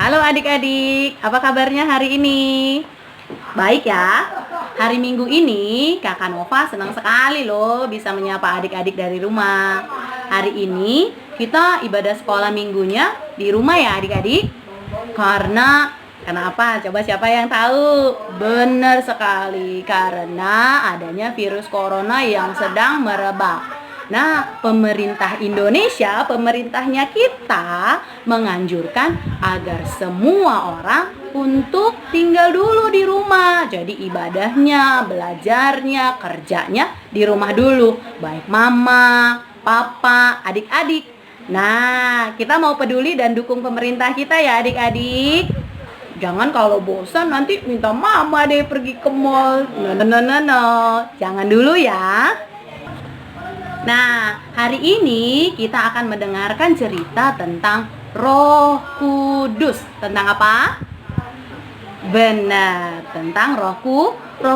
Halo adik-adik, apa kabarnya hari ini? Baik ya. Hari Minggu ini Kakak Nova senang sekali loh bisa menyapa adik-adik dari rumah. Hari ini kita ibadah sekolah minggunya di rumah ya adik-adik. Karena apa? Coba siapa yang tahu? Benar sekali, karena adanya virus corona yang sedang merebak. Nah, pemerintah Indonesia, pemerintahnya kita menganjurkan agar semua orang untuk tinggal dulu di rumah. Jadi ibadahnya, belajarnya, kerjanya di rumah dulu. Baik mama, papa, adik-adik. Nah, kita mau peduli dan dukung pemerintah kita ya adik-adik. Jangan kalau bosan nanti minta mama deh pergi ke mall. No. Jangan dulu ya. Nah, hari ini kita akan mendengarkan cerita tentang Roh Kudus. Tentang apa? Benar, tentang Roh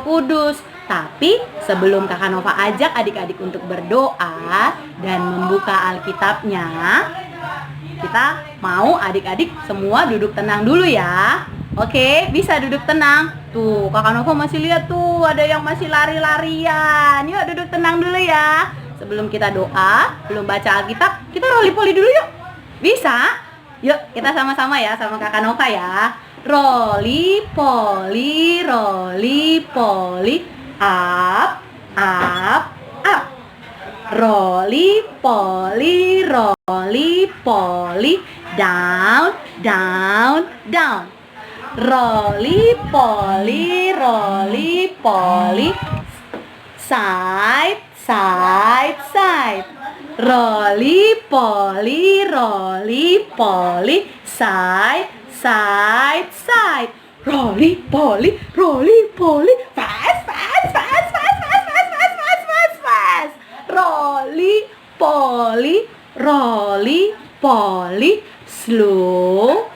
Kudus. Tapi sebelum Kakak Nova ajak adik-adik untuk berdoa dan membuka Alkitabnya, kita mau adik-adik semua duduk tenang dulu ya. Oke, bisa duduk tenang. Tuh, Kakak Nova masih lihat tuh ada yang masih lari-larian. Yuk duduk tenang dulu ya. Sebelum kita doa, belum baca Alkitab, kita roli-poli dulu yuk. Bisa? Yuk, kita sama-sama ya, sama Kakak Nova ya. Roli-poli, up, up. Roli-poli, down. Roli-poli, side. Roli-poli, side. Roli-poli, fast. Roli-poli, slow.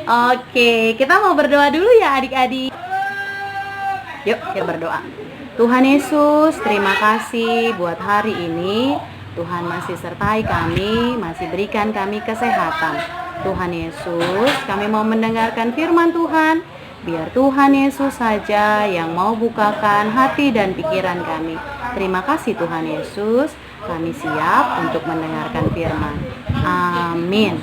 Oke, kita mau berdoa dulu ya adik-adik. Yuk, kita berdoa. Tuhan Yesus, terima kasih buat hari ini. Tuhan masih sertai kami, masih berikan kami kesehatan. Tuhan Yesus, kami mau mendengarkan firman Tuhan. Biar Tuhan Yesus saja yang mau bukakan hati dan pikiran kami. Terima kasih Tuhan Yesus. Kami siap untuk mendengarkan firman. Amin.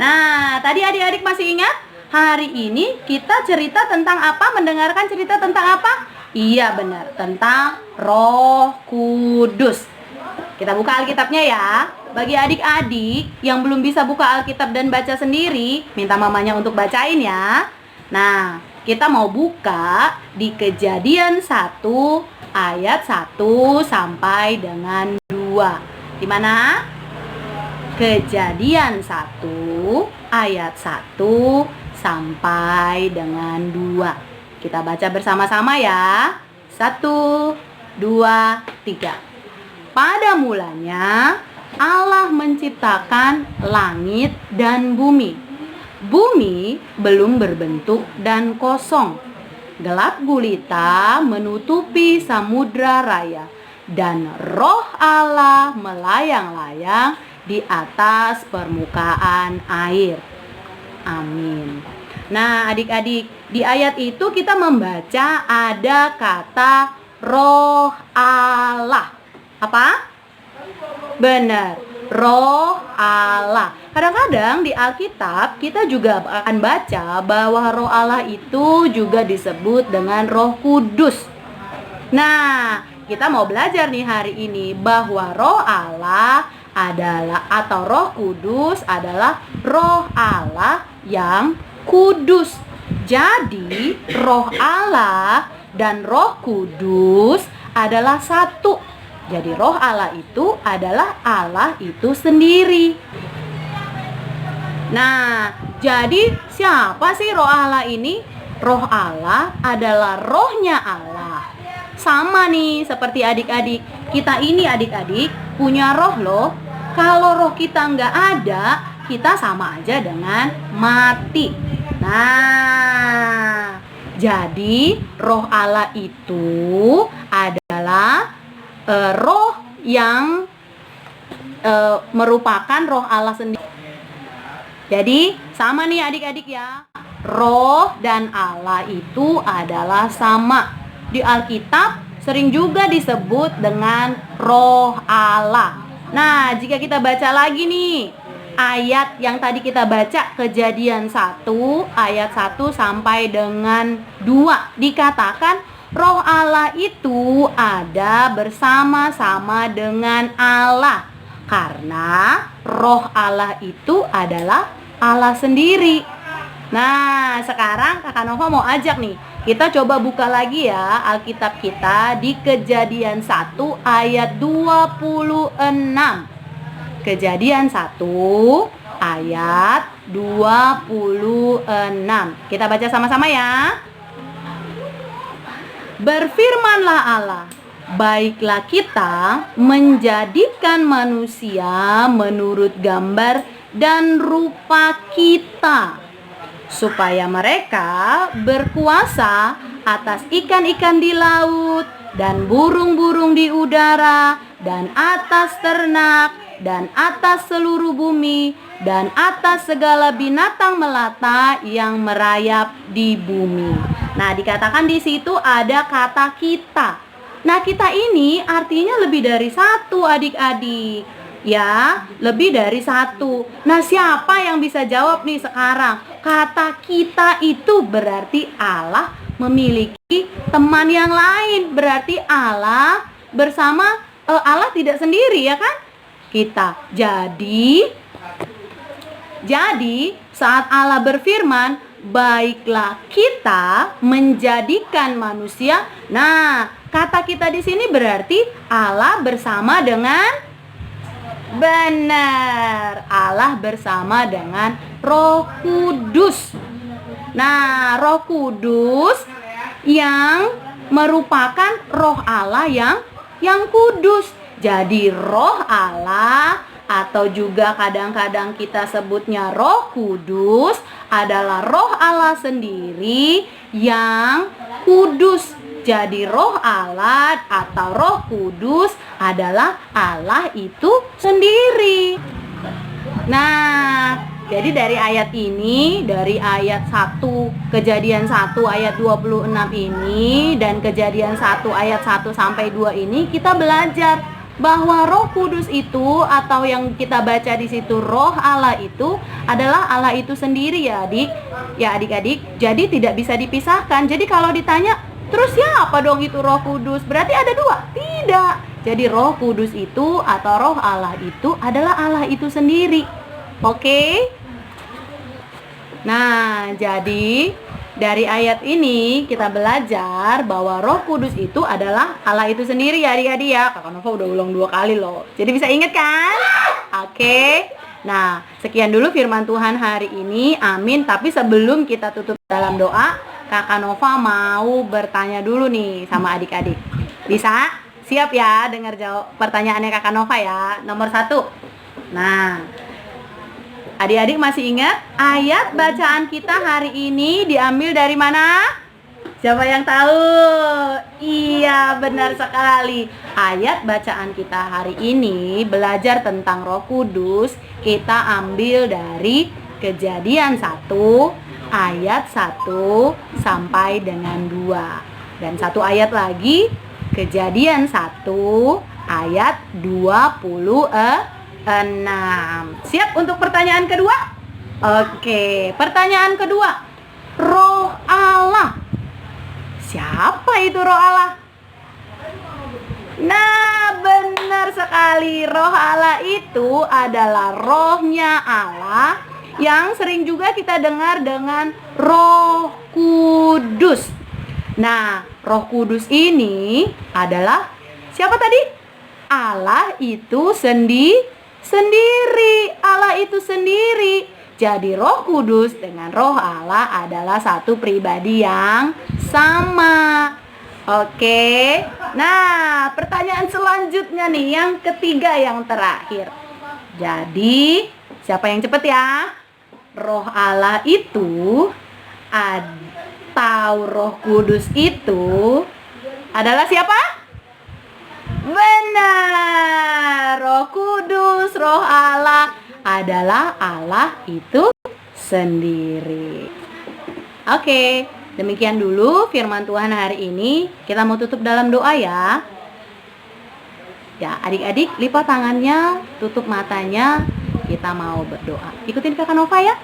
Nah, tadi adik-adik masih ingat? Hari ini kita cerita tentang apa? Mendengarkan cerita tentang apa? Iya benar, tentang Roh Kudus. Kita buka Alkitabnya ya. Bagi adik-adik yang belum bisa buka Alkitab dan baca sendiri, minta mamanya untuk bacain ya. Nah, kita mau buka di Kejadian 1 ayat 1 sampai dengan 2. Di mana? Kejadian 1 ayat 1 sampai dengan 2. Kita baca bersama-sama ya. 1, 2, 3. Pada mulanya Allah menciptakan langit dan bumi. Bumi belum berbentuk dan kosong. Gelap gulita menutupi samudra raya, dan Roh Allah melayang-layang di atas permukaan air. Amin. Nah, adik-adik, di ayat itu kita membaca ada kata Roh Allah. Apa? Benar, Roh Allah. Kadang-kadang di Alkitab kita juga akan baca bahwa Roh Allah itu juga disebut dengan Roh Kudus. Nah, kita mau belajar nih hari ini bahwa Roh Allah adalah atau Roh Kudus adalah Roh Allah yang kudus. Jadi, Roh Allah dan Roh Kudus adalah satu. Jadi, Roh Allah itu adalah Allah itu sendiri. Nah, jadi siapa sih Roh Allah ini? Roh Allah adalah rohnya Allah. Sama nih seperti adik-adik. Kita ini adik-adik punya roh loh. Kalau roh kita nggak ada, kita sama aja dengan mati. Nah, jadi roh Allah itu adalah roh yang merupakan roh Allah sendiri. Jadi sama nih adik-adik ya, roh dan Allah itu adalah sama. Di Alkitab sering juga disebut dengan roh Allah. Nah, jika kita baca lagi nih ayat yang tadi kita baca, Kejadian 1 ayat 1 sampai dengan 2, dikatakan roh Allah itu ada bersama-sama dengan Allah. Karena roh Allah itu adalah Allah sendiri. Nah, sekarang Kakak Nova mau ajak nih, kita coba buka lagi ya Alkitab kita di Kejadian 1 ayat 26. Kejadian 1 ayat 26. Kita baca sama-sama ya. Berfirmanlah Allah, baiklah kita menjadikan manusia menurut gambar dan rupa kita, supaya mereka berkuasa atas ikan-ikan di laut dan burung-burung di udara dan atas ternak dan atas seluruh bumi dan atas segala binatang melata yang merayap di bumi. Nah, dikatakan di situ ada kata kita. Nah, kita ini artinya lebih dari satu adik-adik. Ya, lebih dari satu. Nah, siapa yang bisa jawab nih sekarang? Kata kita itu berarti Allah memiliki teman yang lain. Berarti Allah bersama, Allah tidak sendiri ya kan? Kita. Jadi saat Allah berfirman, baiklah kita menjadikan manusia. Nah, kata kita di sini berarti Allah bersama dengan, benar, Allah bersama dengan Roh Kudus. Nah, Roh Kudus yang merupakan roh Allah yang kudus. Jadi roh Allah atau juga kadang-kadang kita sebutnya Roh Kudus adalah roh Allah sendiri yang kudus. Jadi roh Allah atau Roh Kudus adalah Allah itu sendiri. Nah, jadi dari ayat ini, dari ayat 1 Kejadian 1 ayat 26 ini dan Kejadian 1 ayat 1 sampai 2 ini kita belajar bahwa Roh Kudus itu atau yang kita baca di situ roh Allah itu adalah Allah itu sendiri ya adik. Ya adik-adik, jadi tidak bisa dipisahkan. Jadi kalau ditanya, terus siapa dong itu Roh Kudus? Berarti ada dua? Tidak. Jadi Roh Kudus itu atau roh Allah itu adalah Allah itu sendiri. Oke? Nah, jadi dari ayat ini kita belajar bahwa Roh Kudus itu adalah Allah itu sendiri ya adik-adik ya. Kakak Nova udah ulang 2 kali loh. Jadi bisa ingat kan? Oke. Nah, sekian dulu firman Tuhan hari ini. Amin. Tapi sebelum kita tutup dalam doa, Kakak Nova mau bertanya dulu nih sama adik-adik. Bisa? Siap ya dengar jawab pertanyaannya Kakak Nova ya. Nomor 1. Nah, adik-adik masih ingat ayat bacaan kita hari ini diambil dari mana? Siapa yang tahu? Iya, benar sekali. Ayat bacaan kita hari ini belajar tentang Roh Kudus. Kita ambil dari Kejadian 1 ayat 1 sampai dengan 2. Dan satu ayat lagi, Kejadian 1 ayat 26. Siap untuk pertanyaan kedua? Oke, pertanyaan kedua. Roh Allah. Siapa itu roh Allah? Nah, benar sekali. Roh Allah itu adalah rohnya Allah yang sering juga kita dengar dengan Roh Kudus. Nah, Roh Kudus ini adalah siapa tadi? Allah itu sendiri. Allah itu sendiri. Jadi Roh Kudus dengan Roh Allah adalah satu pribadi yang sama. Oke. Nah, pertanyaan selanjutnya nih, yang ketiga, yang terakhir. Jadi Siapa yang cepet ya? Roh Allah itu atau Roh Kudus itu adalah siapa? Benar, Roh Kudus, Roh Allah adalah Allah itu sendiri. Oke, demikian dulu firman Tuhan hari ini. Kita mau tutup dalam doa ya. Ya, adik-adik lipat tangannya, tutup matanya. Kita mau berdoa. Ikutin Kakak Nova ya.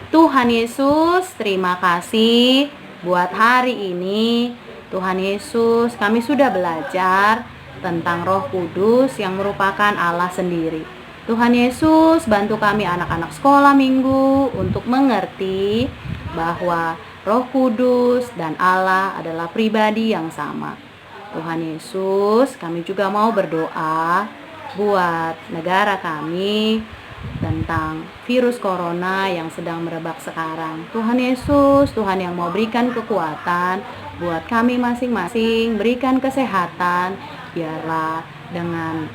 Tuhan Yesus, terima kasih buat hari ini. Tuhan Yesus, kami sudah belajar tentang Roh Kudus yang merupakan Allah sendiri. Tuhan Yesus, bantu kami anak-anak sekolah minggu untuk mengerti bahwa Roh Kudus dan Allah adalah pribadi yang sama. Tuhan Yesus, kami juga mau berdoa buat negara kami tentang virus corona yang sedang merebak sekarang. Tuhan Yesus, Tuhan yang mau berikan kekuatan buat kami masing-masing, berikan kesehatan. Biarlah dengan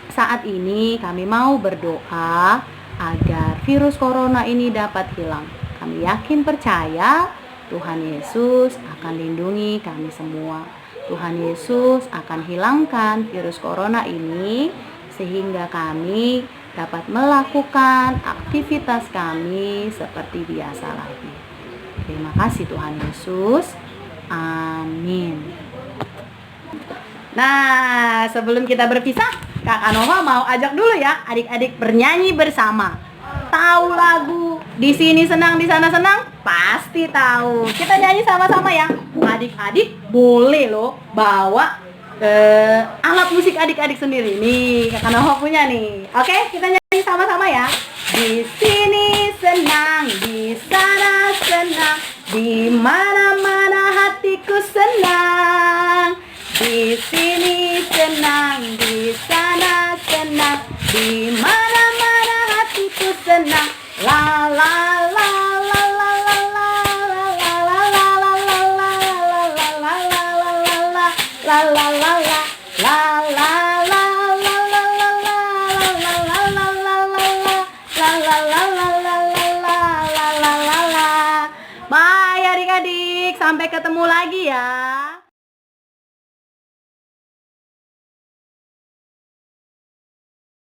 saat ini kami mau berdoa agar virus corona ini dapat hilang. Kami yakin percaya Tuhan Yesus akan lindungi kami semua. Tuhan Yesus akan hilangkan virus corona ini sehingga kami dapat melakukan aktivitas kami seperti biasa lagi. Terima kasih Tuhan Yesus. Amin. Nah, sebelum kita berpisah, Kakak Nova mau ajak dulu ya adik-adik bernyanyi bersama. Tahu lagu Di Sini Senang, Di Sana Senang? Pasti tahu. Kita nyanyi sama-sama ya. Adik-adik boleh loh bawa alat musik adik-adik sendiri. Nih, Kakak Nova punya nih. Oke, kita nyanyi sama-sama ya. Di sini senang, di sana senang, di mana-mana hatiku senang. Di sini senang, di sana senang, di mana-mana hatiku senang. La la la la la la la la la la la la la la la la la la. Bye adik-adik, sampai ketemu lagi ya.